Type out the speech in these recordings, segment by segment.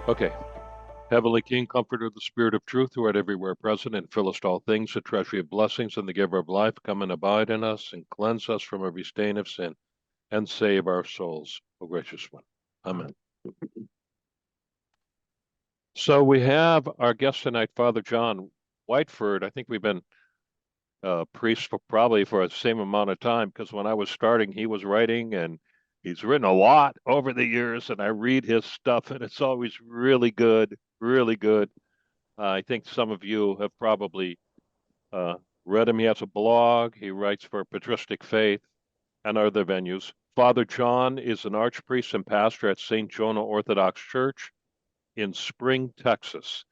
Okay. Heavenly King, comforter of the Spirit of truth, who art everywhere present and fillest all things, the treasury of blessings and the giver of life, come and abide in us and cleanse us from every stain of sin and save our souls, O gracious one. Amen. So we have our guest tonight, Father John Whiteford. I think we've been priests for the same amount of time, because when I was starting, he was writing, and he's written a lot over the years, and I read his stuff, and it's always really good, really good. I think some of you have probably uh, read him. He has a blog. He writes for Patristic Faith and other venues. Father John is an archpriest and pastor at St. Jonah Orthodox Church in Spring, Texas.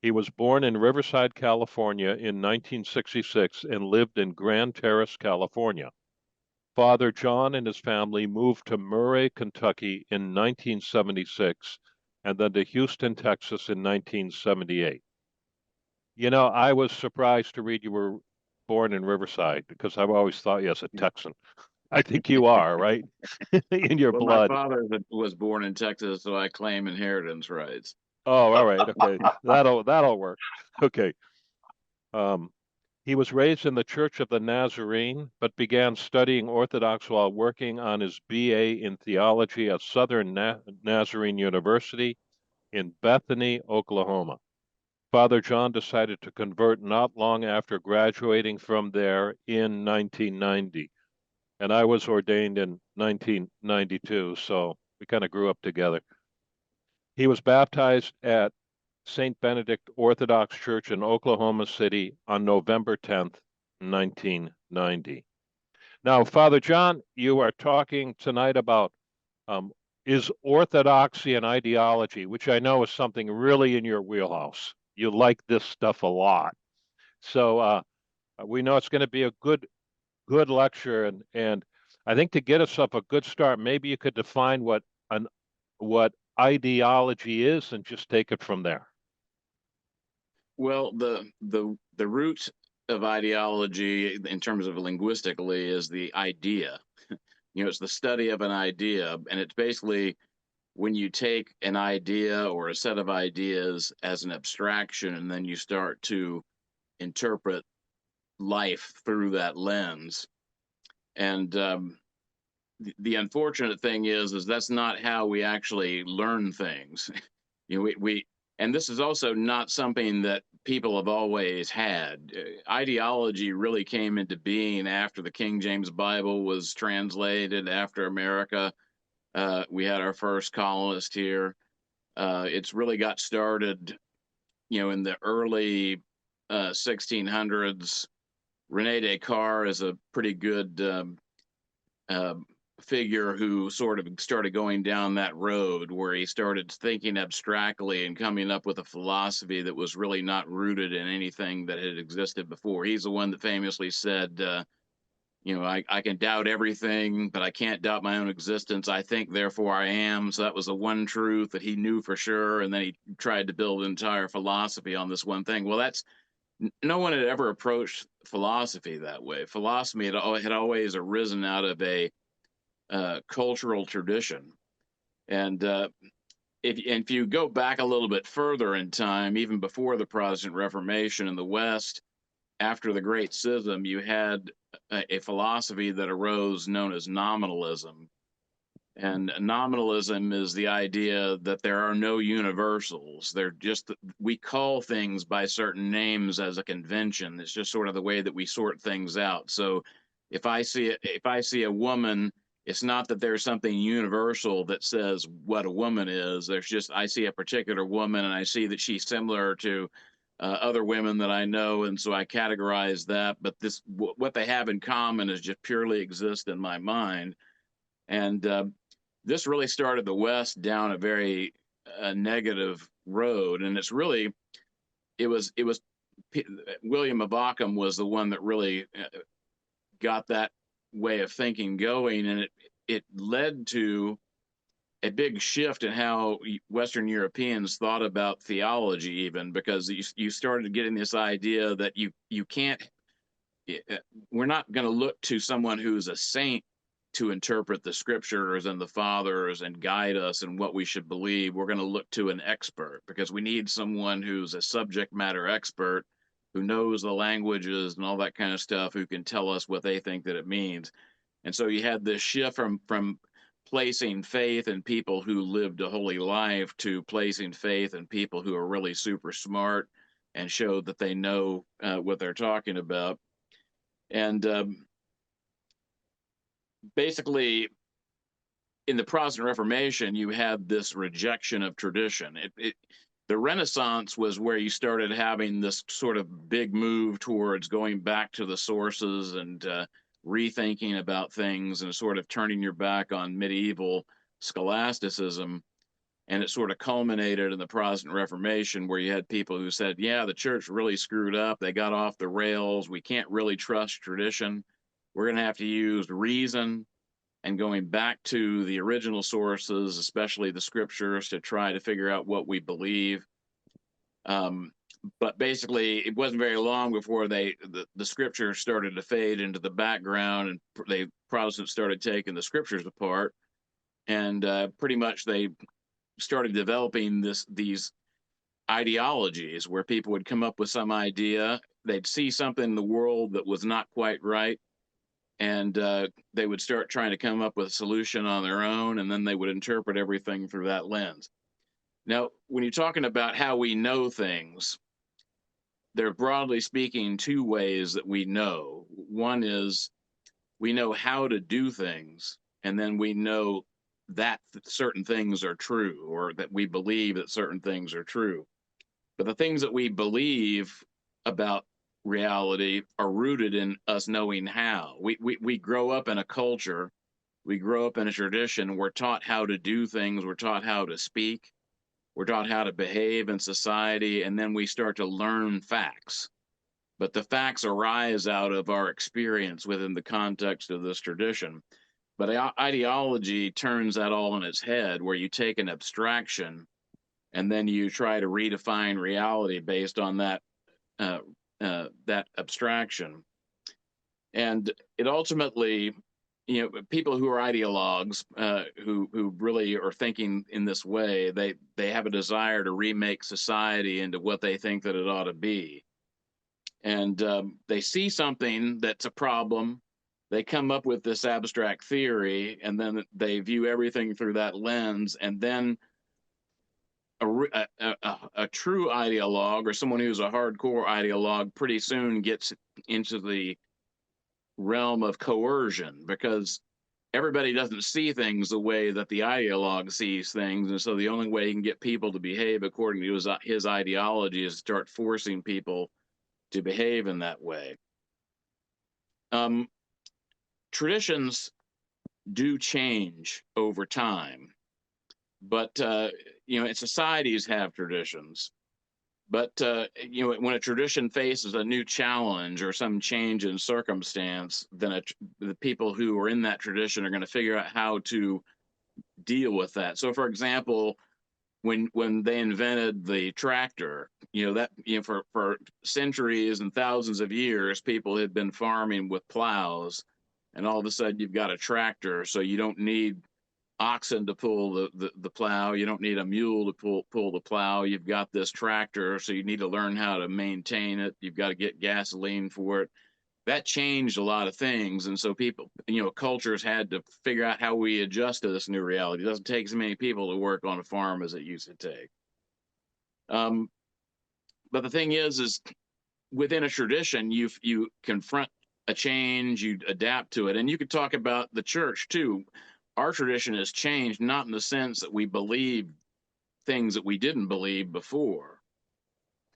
He was born in Riverside, California in 1966 and lived in Grand Terrace, California. Father John and his family moved to Murray, Kentucky in 1976 and then to Houston, Texas in 1978. You know, I was surprised to read you were born in Riverside, because I've always thought you as a Texan. I think you are, right? In your Well, my blood. father was born in Texas, so I claim inheritance rights. Oh, all right. Okay. That'll work. Okay. Um, he was raised in the Church of the Nazarene, but began studying Orthodox while working on his BA in theology at Southern Nazarene University in Bethany, Oklahoma. Father John decided to convert not long after graduating from there in 1990. And I was ordained in 1992, so we kind of grew up together. He was baptized at St. Benedict Orthodox Church in Oklahoma City on November 10th, 1990. Now, Father John, you are talking tonight about um, is orthodoxy an ideology, which I know is something really in your wheelhouse. You like this stuff a lot. So we know it's going to be a good lecture, and I think to get us up a good start, maybe you could define an what ideology is and just take it from there. Well, the root of ideology in terms of linguistically is the idea. It's the study of an idea, and it's basically when you take an idea or a set of ideas as an abstraction, and then you start to interpret life through that lens. And the unfortunate thing is that's not how we actually learn things. We and this is also not something that people have always had. Ideology really came into being after the King James Bible was translated, after America. We had our first colonist here. It's really got started, in the early 1600s. Rene Descartes is a pretty good uh, figure who sort of started going down that road where he started thinking abstractly and coming up with a philosophy that was really not rooted in anything that had existed before. He's the one that famously said, I can doubt everything, but I can't doubt my own existence. I think, therefore I am. So that was the one truth that he knew for sure. And then he tried to build an entire philosophy on this one thing. Well, no one had ever approached philosophy that way. Philosophy had always arisen out of a cultural tradition. And if you go back a little bit further in time, even before the Protestant Reformation in the West, after the Great Schism, you had a philosophy that arose known as nominalism. And nominalism is the idea that there are no universals. They're just, we call things by certain names as a convention. It's just sort of the way that we sort things out. So if I see a woman, it's not that there's something universal that says what a woman is. There's just, I see a particular woman and I see that she's similar to other women that I know, and so I categorize that. But what they have in common is just purely exist in my mind. And this really started the West down a very negative road, and it was William of Ockham was the one that really got that way of thinking going, and it led to a big shift in how Western Europeans thought about theology, even because you started getting this idea that you can't. We're not going to look to someone who's a saint to interpret the scriptures and the fathers and guide us in what we should believe, we're going to look to an expert, because we need someone who's a subject matter expert, who knows the languages and all that kind of stuff, who can tell us what they think that it means. And so you had this shift from placing faith in people who lived a holy life to placing faith in people who are really super smart and show that they know what they're talking about. And basically, in the Protestant Reformation, you had this rejection of tradition. The Renaissance was where you started having this sort of big move towards going back to the sources and rethinking about things and sort of turning your back on medieval scholasticism. And it sort of culminated in the Protestant Reformation, where you had people who said, yeah, the church really screwed up. They got off the rails. We can't really trust tradition. We're going to have to use reason and going back to the original sources, especially the scriptures, to try to figure out what we believe. But basically, it wasn't very long before the scriptures started to fade into the background, and Protestants started taking the scriptures apart, and pretty much they started developing these ideologies, where people would come up with some idea, they'd see something in the world that was not quite right, and they would start trying to come up with a solution on their own, and then they would interpret everything through that lens. Now, when you're talking about how we know things, there are, broadly speaking, two ways that we know. One is we know how to do things, and then we know that certain things are true, or that we believe that certain things are true. But the things that we believe about reality are rooted in us knowing how. We grow up in a culture, we grow up in a tradition, we're taught how to do things, we're taught how to speak, we're taught how to behave in society, and then we start to learn facts. But the facts arise out of our experience within the context of this tradition. But ideology turns that all on its head, where you take an abstraction and then you try to redefine reality based on that abstraction. And it ultimately, people who are ideologues, who really are thinking in this way, they have a desire to remake society into what they think that it ought to be. And they see something that's a problem, they come up with this abstract theory, and then they view everything through that lens, and then a true ideologue, or someone who's a hardcore ideologue, pretty soon gets into the realm of coercion, because everybody doesn't see things the way that the ideologue sees things, and so the only way he can get people to behave according to his ideology is to start forcing people to behave in that way. Traditions do change over time, but societies have traditions. But when a tradition faces a new challenge or some change in circumstance, then the people who are in that tradition are going to figure out how to deal with that. So, for example, when they invented the tractor, for centuries and thousands of years, people had been farming with plows, and all of a sudden you've got a tractor, so you don't need oxen to pull the plow, you don't need a mule to pull the plow, you've got this tractor, so you need to learn how to maintain it, you've got to get gasoline for it. That changed a lot of things, and so people, cultures had to figure out how we adjust to this new reality. It doesn't take as many people to work on a farm as it used to take. But the thing is within a tradition, you confront a change, you adapt to it, and you could talk about the church too. Our tradition has changed, not in the sense that we believe things that we didn't believe before,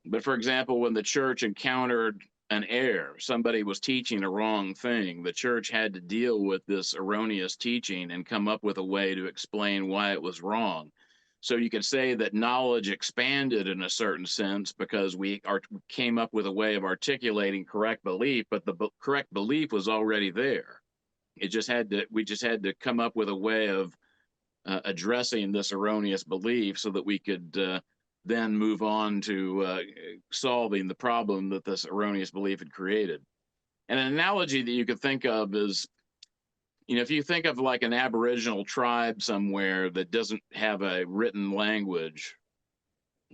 but for example, when the church encountered an error, somebody was teaching a wrong thing, the church had to deal with this erroneous teaching and come up with a way to explain why it was wrong. So you could say that knowledge expanded in a certain sense because we came up with a way of articulating correct belief, but the correct belief was already there. We just had to come up with a way of addressing this erroneous belief so that we could then move on to solving the problem that this erroneous belief had created. And an analogy that you could think of is if you think of like an Aboriginal tribe somewhere that doesn't have a written language,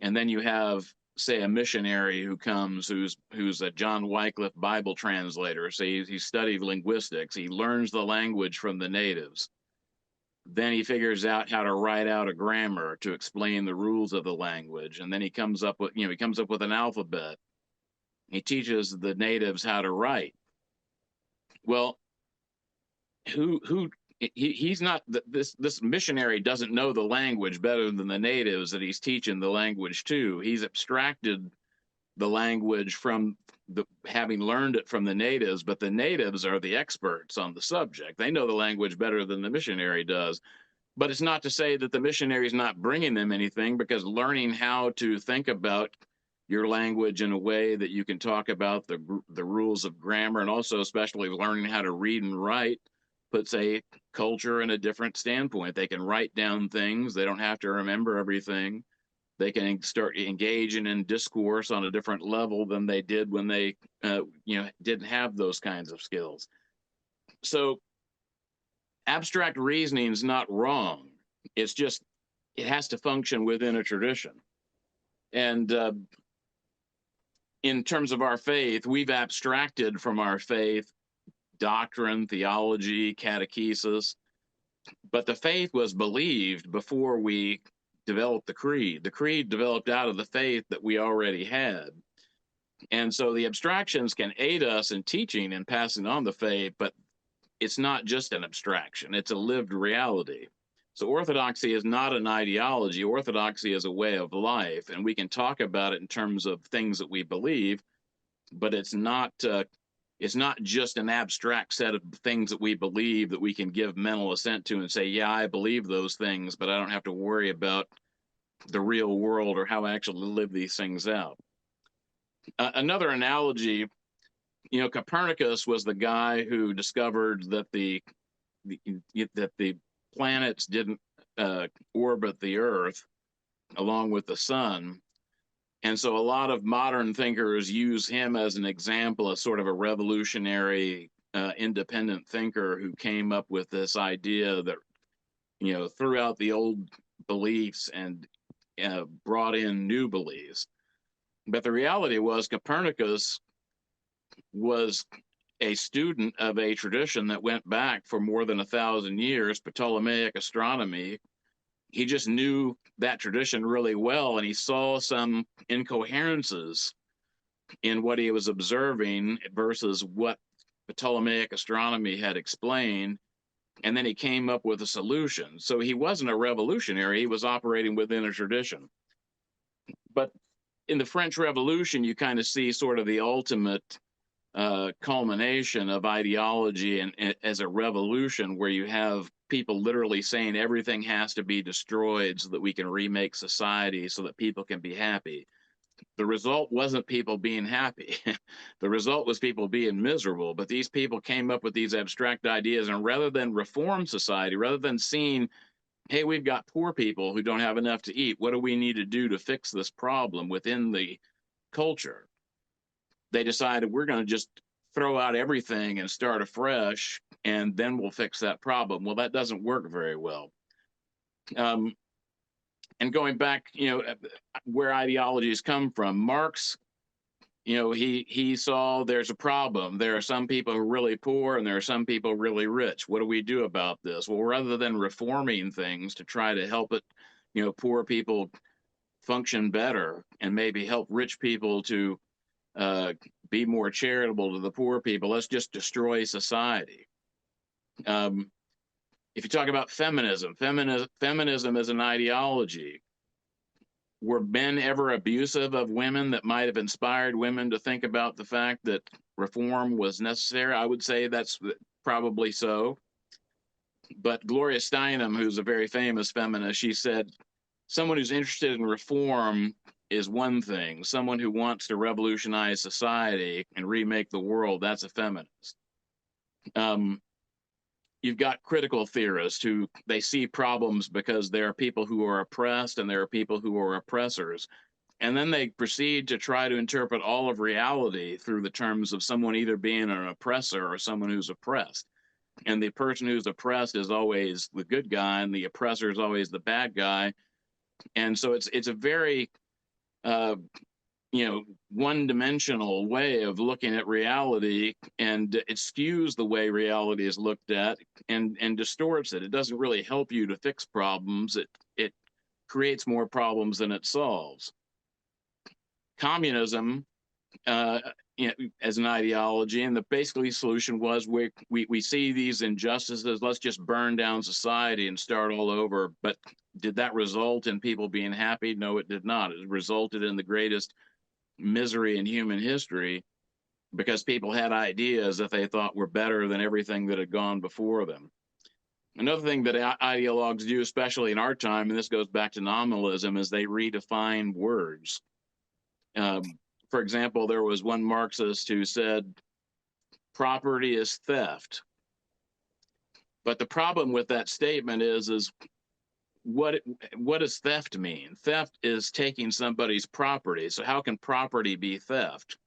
and then you have, say, a missionary who comes who's a John Wycliffe Bible translator. So he studied linguistics. He learns the language from the natives. Then he figures out how to write out a grammar to explain the rules of the language, and then he comes up with an alphabet. He teaches the natives how to write. Well, he's not, this missionary doesn't know the language better than the natives that he's teaching the language to. He's abstracted the language from having learned it from the natives, but the natives are the experts on the subject. They know the language better than the missionary does. But it's not to say that the missionary is not bringing them anything, because learning how to think about your language in a way that you can talk about the rules of grammar, and also especially learning how to read and write, puts a culture in a different standpoint. They can write down things. They don't have to remember everything. They can start engaging in discourse on a different level than they did when they didn't have those kinds of skills. So abstract reasoning is not wrong. It's just it has to function within a tradition. And in terms of our faith, we've abstracted from our faith doctrine, theology, catechesis, but the faith was believed before we developed the creed. The creed developed out of the faith that we already had. And so the abstractions can aid us in teaching and passing on the faith, but it's not just an abstraction, it's a lived reality. So orthodoxy is not an ideology. Orthodoxy is a way of life, and we can talk about it in terms of things that we believe, but it's not just an abstract set of things that we believe that we can give mental assent to and say, yeah, I believe those things, but I don't have to worry about the real world or how I actually live these things out. Another analogy, Copernicus was the guy who discovered that the planets didn't orbit the Earth along with the sun. And so a lot of modern thinkers use him as an example, as sort of a revolutionary, independent thinker who came up with this idea that, threw out the old beliefs and brought in new beliefs. But the reality was Copernicus was a student of a tradition that went back for more than 1,000 years, Ptolemaic astronomy. He just knew that tradition really well, and he saw some incoherences in what he was observing versus what Ptolemaic astronomy had explained, and then he came up with a solution. So he wasn't a revolutionary, he was operating within a tradition. But in the French Revolution, you kind of see sort of the ultimate culmination of ideology and as a revolution, where you have people literally saying everything has to be destroyed so that we can remake society so that people can be happy. The result wasn't people being happy. The result was people being miserable. But these people came up with these abstract ideas, and rather than reform society, rather than seeing, hey, we've got poor people who don't have enough to eat, what do we need to do to fix this problem within the culture? They decided we're going to just throw out everything and start afresh, and then we'll fix that problem. Well, that doesn't work very well. And going back, where ideologies come from, Marx, he saw there's a problem. There are some people who are really poor and there are some people really rich. What do we do about this? Well, rather than reforming things to try to help it, poor people function better and maybe help rich people to be more charitable to the poor people, let's just destroy society. If you talk about feminism is an ideology. Were men ever abusive of women that might have inspired women to think about the fact that reform was necessary? I would say that's probably so. But Gloria Steinem, who's a very famous feminist, she said, someone who's interested in reform is one thing. Someone who wants to revolutionize society and remake the world, that's a feminist. You've got critical theorists who they see problems because there are people who are oppressed and there are people who are oppressors. And then they proceed to try to interpret all of reality through the terms of someone either being an oppressor or someone who's oppressed. and the person who's oppressed is always the good guy, and the oppressor is always the bad guy. And so it's a very one-dimensional way of looking at reality, and it skews the way reality is looked at, and distorts it. It doesn't really help you to fix problems. It creates more problems than it solves. Communism, as an ideology, and the basically solution was we see these injustices, let's just burn down society and start all over. But did that result in people being happy? No, it did not. It resulted in the greatest misery in human history, because people had ideas that they thought were better than everything that had gone before them. Another thing that ideologues do, especially in our time, and this goes back to nominalism, is they redefine words. For example, there was one Marxist who said, property is theft. But the problem with that statement is what does theft mean? Theft is taking somebody's property. So how can property be theft?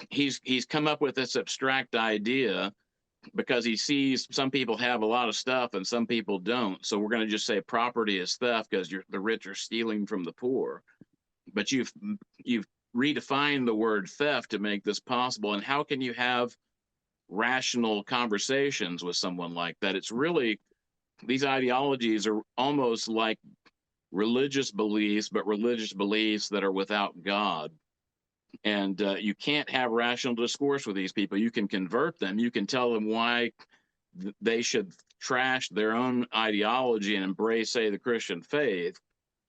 He's come up with this abstract idea because he sees some people have a lot of stuff and some people don't. So we're going to just say property is theft because the rich are stealing from the poor. But you've redefined the word theft to make this possible. And how can you have rational conversations with someone like that? It's really, these ideologies are almost like religious beliefs, but religious beliefs that are without God. And you can't have rational discourse with these people. You can convert them. You can tell them why they should trash their own ideology and embrace, say, the Christian faith.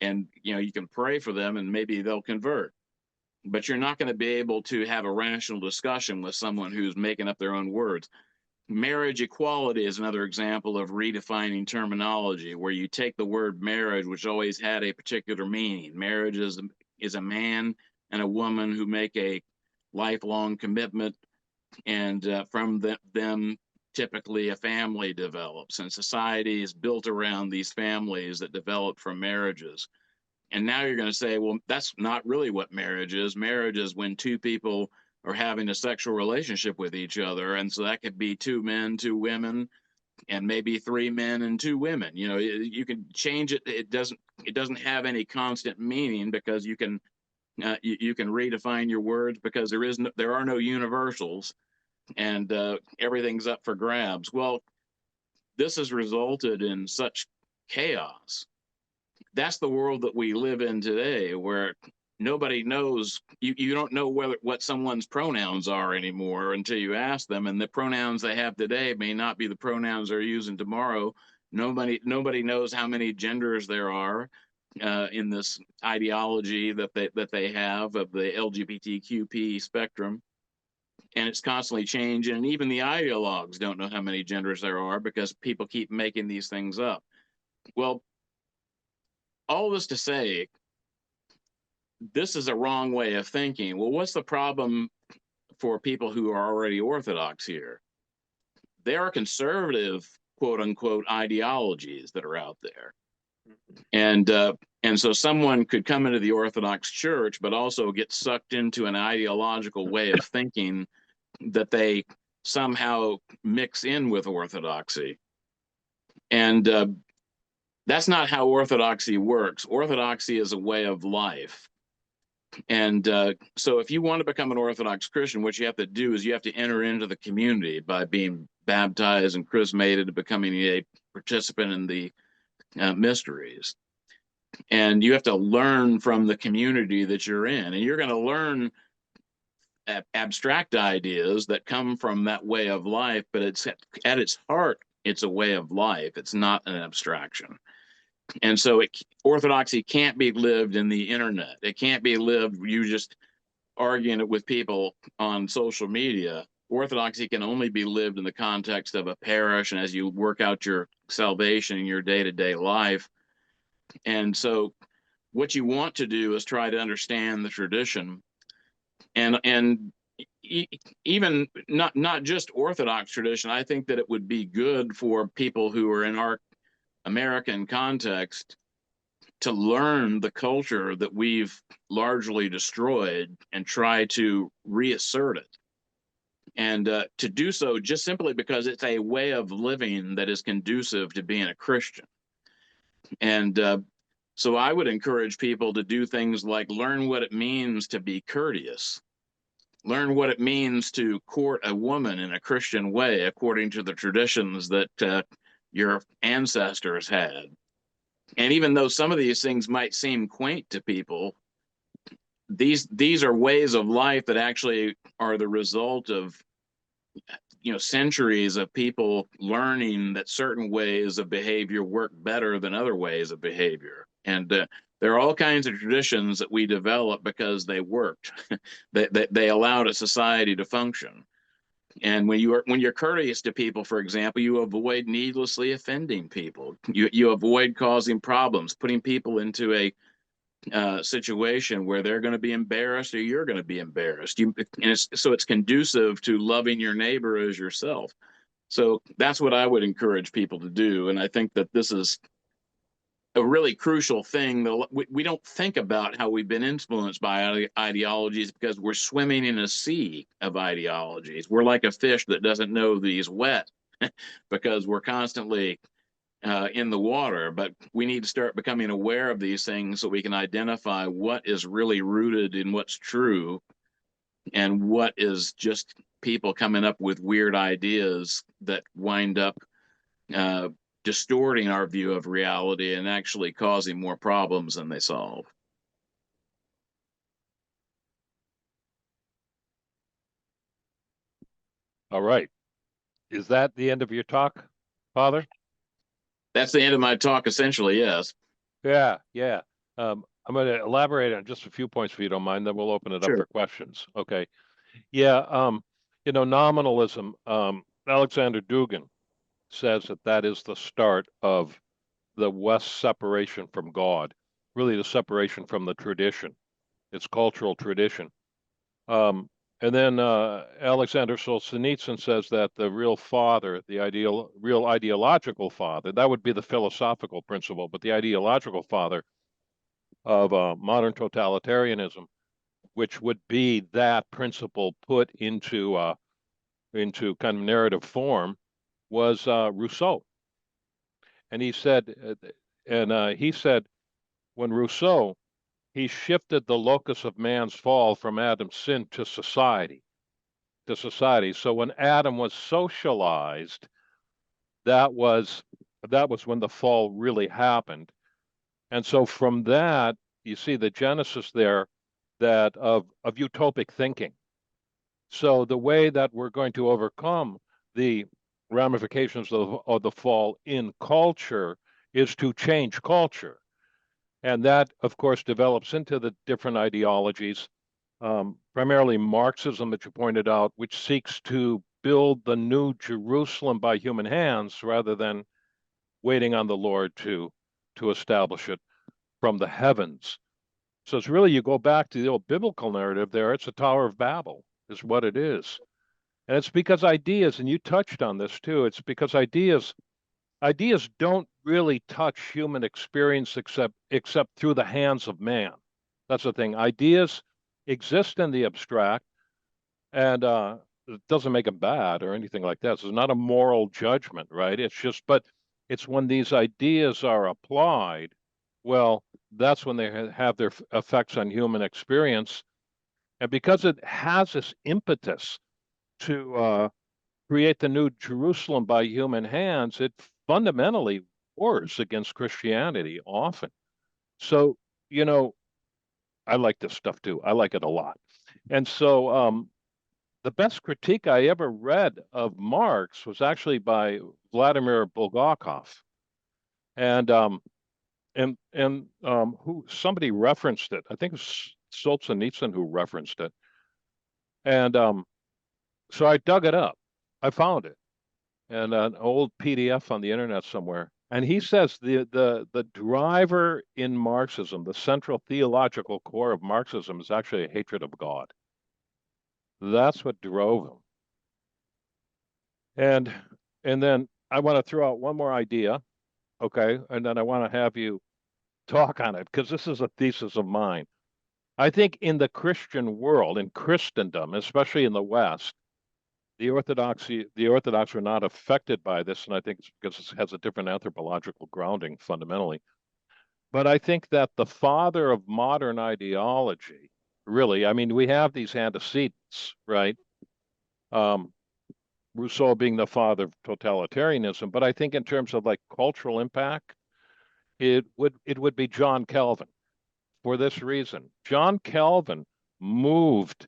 And, you can pray for them and maybe they'll convert. But you're not going to be able to have a rational discussion with someone who's making up their own words. Marriage equality is another example of redefining terminology, where you take the word marriage, which always had a particular meaning. Marriage is a man and a woman who make a lifelong commitment, and from them typically a family develops, and society is built around these families that develop from marriages. And now you're going to say, well, that's not really what marriage is. Marriage is when two people are having a sexual relationship with each other, and so that could be two men, two women, and maybe three men and two women. You can change it. It doesn't have any constant meaning, because you can redefine your words, because there are no universals, and everything's up for grabs. Well, this has resulted in such chaos. That's the world that we live in today, where nobody knows. You don't know what someone's pronouns are anymore until you ask them, and the pronouns they have today may not be the pronouns they're using tomorrow. Nobody knows how many genders there are in this ideology that they have of the LGBTQP spectrum, and it's constantly changing. And even the ideologues don't know how many genders there are, because people keep making these things up. Well, all this to say, this is a wrong way of thinking. Well, what's the problem for people who are already Orthodox here? There are conservative, quote unquote, ideologies that are out there. And so someone could come into the Orthodox Church, but also get sucked into an ideological way of thinking that they somehow mix in with Orthodoxy. And that's not how Orthodoxy works. Orthodoxy is a way of life. And so if you want to become an Orthodox Christian, what you have to do is you have to enter into the community by being baptized and chrismated and becoming a participant in the mysteries. And you have to learn from the community that you're in. And you're going to learn abstract ideas that come from that way of life, but it's at its heart, it's a way of life. It's not an abstraction. And so Orthodoxy can't be lived in the internet. It can't be lived you just arguing it with people on social media. Orthodoxy can only be lived in the context of a parish, and as you work out your salvation in your day-to-day life. And so what you want to do is try to understand the tradition, and even not just Orthodox tradition. I think that it would be good for people who are in our American context to learn the culture that we've largely destroyed and try to reassert it. and to do so just simply because it's a way of living that is conducive to being a Christian. And so I would encourage people to do things like learn what it means to be courteous, learn what it means to court a woman in a Christian way, according to the traditions that your ancestors had. And even though some of these things might seem quaint to people, these are ways of life that actually are the result of centuries of people learning that certain ways of behavior work better than other ways of behavior. And there are all kinds of traditions that we develop because they worked. They allowed a society to function. And when you're courteous to people, for example, you avoid needlessly offending people. You avoid causing problems, putting people into a situation where they're going to be embarrassed or you're going to be embarrassed. So it's conducive to loving your neighbor as yourself. So that's what I would encourage people to do. And I think that this is a really crucial thing. We don't think about how we've been influenced by ideologies because we're swimming in a sea of ideologies. We're like a fish that doesn't know that he's wet because we're constantly in the water. But we need to start becoming aware of these things so we can identify what is really rooted in what's true and what is just people coming up with weird ideas that wind up uh, distorting our view of reality and actually causing more problems than they solve. All right. Is that the end of your talk, Father? That's the end of my talk, essentially, yes. Yeah, yeah. I'm going to elaborate on just a few points if you don't mind, then we'll open it up Sure. for questions. Okay. Yeah, nominalism, Alexander Dugin says that that is the start of the West's separation from God, really the separation from the tradition, its cultural tradition. And then Alexander Solzhenitsyn says that the real father, real ideological father, that would be the philosophical principle, but the ideological father of modern totalitarianism, which would be that principle put into kind of narrative form, was Rousseau. And he said when Rousseau he shifted the locus of man's fall from Adam's sin to society. To society. So when Adam was socialized, that was that was when the fall really happened. And so from that, you see the genesis there that of utopic thinking. So the way that we're going to overcome the ramifications of the fall in culture is to change culture. And that, of course, develops into the different ideologies, primarily Marxism that you pointed out, which seeks to build the new Jerusalem by human hands rather than waiting on the Lord to establish it from the heavens. So it's really, you go back to the old biblical narrative there, it's a Tower of Babel, is what it is. And it's because ideas, and you touched on this too, it's because ideas don't really touch human experience except through the hands of man. That's the thing. Ideas exist in the abstract, and it doesn't make them bad or anything like that. So it's not a moral judgment, right? It's just, but it's when these ideas are applied, well, that's when they have their effects on human experience. And because it has this impetus to create the new Jerusalem by human hands, it fundamentally wars against Christianity often. So, you know, I like this stuff too. I like it a lot. And so, the best critique I ever read of Marx was actually by Vladimir Bulgakov, and who somebody referenced it. I think it was Solzhenitsyn who referenced it, and so I dug it up. I found it and an old PDF on the internet somewhere. And he says the driver in Marxism, the central theological core of Marxism, is actually a hatred of God. That's what drove him. And and then I want to throw out one more idea, okay? And then I want to have you talk on it because this is a thesis of mine. I think in the Christian world, in Christendom, especially in the West, the Orthodox are not affected by this, and I think it's because it has a different anthropological grounding fundamentally. But I think that the father of modern ideology, really, I mean, we have these antecedents, right? Um, Rousseau being the father of totalitarianism, but I think in terms of like cultural impact, it would be John Calvin for this reason. John Calvin moved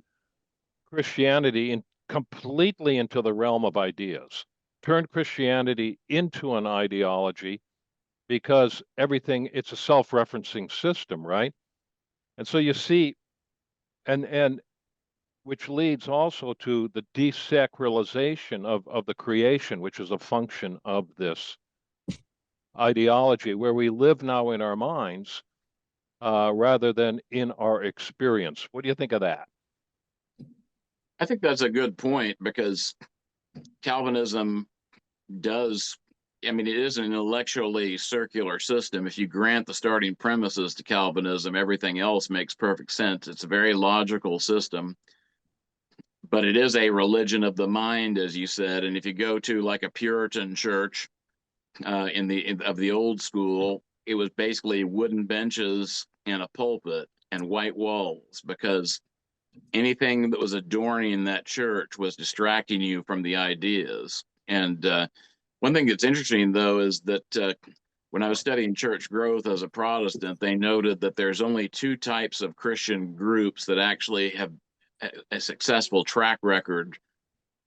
Christianity completely into the realm of ideas, turned Christianity into an ideology because it's a self-referencing system, right? And so you see, and which leads also to the desacralization of the creation, which is a function of this ideology, where we live now in our minds rather than in our experience. What do you think of that? I think that's a good point because Calvinism does, I mean, it is an intellectually circular system. If you grant the starting premises to Calvinism, everything else makes perfect sense. It's a very logical system, but it is a religion of the mind, as you said. And if you go to like a Puritan church of the old school, it was basically wooden benches and a pulpit and white walls because anything that was adorning that church was distracting you from the ideas. And one thing that's interesting, though, is that when I was studying church growth as a Protestant, they noted that there's only two types of Christian groups that actually have a successful track record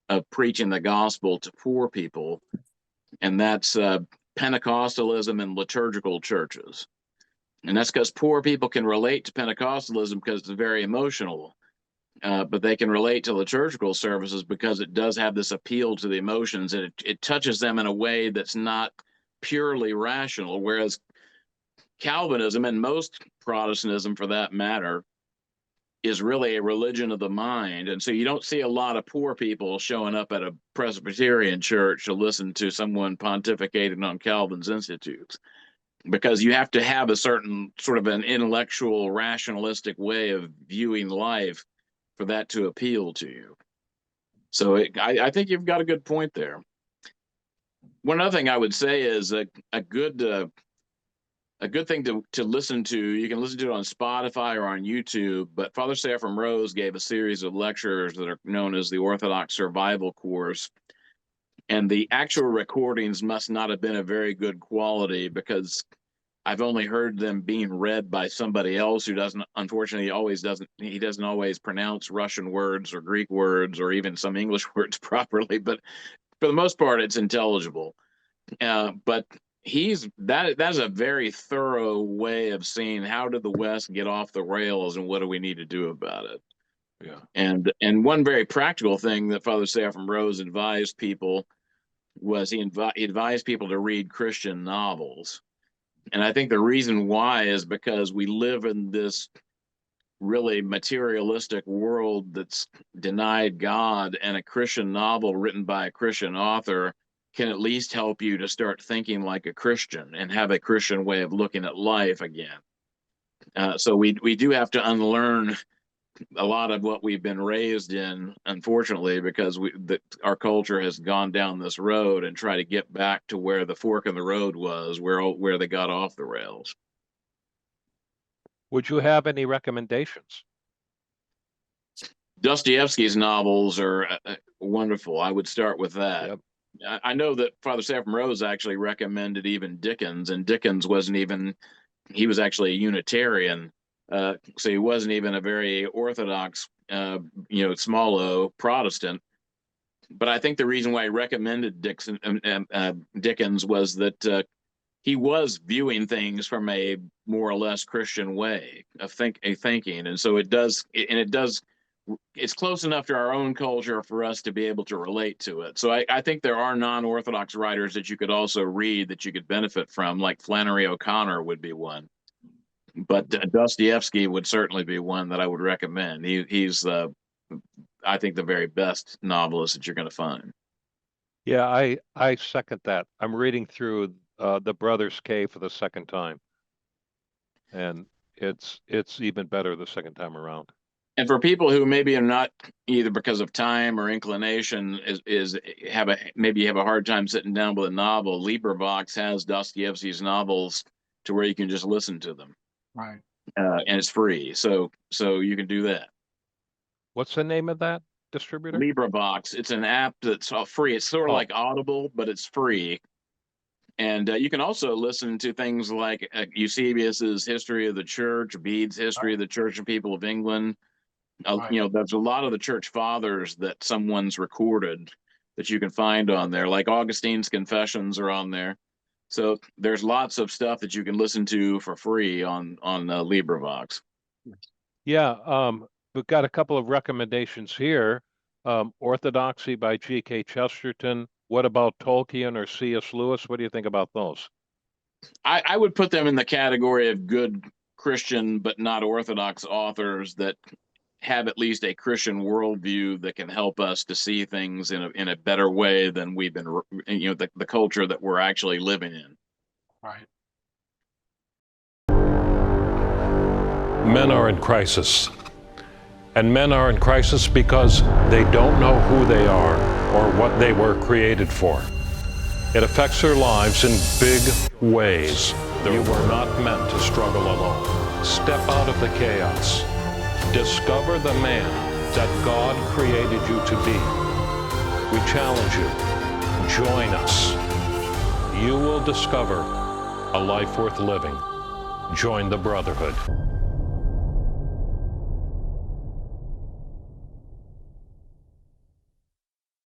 of preaching the gospel to poor people, and that's Pentecostalism and liturgical churches. And that's because poor people can relate to Pentecostalism because it's very emotional. But they can relate to liturgical services because it does have this appeal to the emotions, and it touches them in a way that's not purely rational. Whereas Calvinism and most Protestantism, for that matter, is really a religion of the mind. And so you don't see a lot of poor people showing up at a Presbyterian church to listen to someone pontificating on Calvin's Institutes because you have to have a certain sort of an intellectual, rationalistic way of viewing life for that to appeal to you. So I think you've got a good point there. One other thing I would say is a good thing to listen to. You can listen to it on Spotify or on YouTube. But Father Saffron Rose gave a series of lectures that are known as the Orthodox Survival Course, and the actual recordings must not have been of very good quality because I've only heard them being read by somebody else who doesn't, unfortunately, he doesn't always pronounce Russian words or Greek words or even some English words properly. But for the most part, it's intelligible. But that is a very thorough way of seeing how did the West get off the rails and what do we need to do about it. Yeah. And one very practical thing that Father Saffron Rose advised people was he advised people to read Christian novels. And I think the reason why is because we live in this really materialistic world that's denied God, and a Christian novel written by a Christian author can at least help you to start thinking like a Christian and have a Christian way of looking at life again. So we do have to unlearn a lot of what we've been raised in, unfortunately, because our culture has gone down this road and try to get back to where the fork in the road was, where they got off the rails. Would you have any recommendations? Dostoevsky's novels are wonderful. I would start with that. Yep. I know that Father Saffron Rose actually recommended even Dickens, and Dickens wasn't even, he was actually a Unitarian. So he wasn't even a very Orthodox, small o Protestant. But I think the reason why I recommended Dickens was that he was viewing things from a more or less Christian way of thinking, and so it's close enough to our own culture for us to be able to relate to it. So I think there are non-Orthodox writers that you could also read that you could benefit from, like Flannery O'Connor would be one. But Dostoevsky would certainly be one that I would recommend. He's I think, the very best novelist that you're going to find. Yeah, I second that. I'm reading through The Brothers K for the second time, and it's even better the second time around. And for people who maybe are not, either because of time or inclination, maybe have a hard time sitting down with a novel, LibriVox has Dostoevsky's novels to where you can just listen to them. Right. And it's free, so you can do that. What's the name of that distributor? LibriVox. It's an app that's free. It's sort of like Audible, but it's free. And you can also listen to things like Eusebius's History of the Church, Bede's History of the Church and People of England. You know, there's a lot of the church fathers that someone's recorded that you can find on there, like Augustine's Confessions are on there. So there's lots of stuff that you can listen to for free on LibriVox. Yeah, we've got a couple of recommendations here. Orthodoxy by G.K. Chesterton. What about Tolkien or C.S. Lewis? What do you think about those? I would put them in the category of good Christian but not Orthodox authors that have at least a Christian worldview that can help us to see things in a better way than we've been, you know, the culture that we're actually living in. Right. Men are in crisis. And men are in crisis because they don't know who they are or what they were created for. It affects their lives in big ways. You were not meant to struggle alone. Step out of the chaos. Discover the man that God created you to be. We challenge you. Join us. You will discover a life worth living. Join the Brotherhood.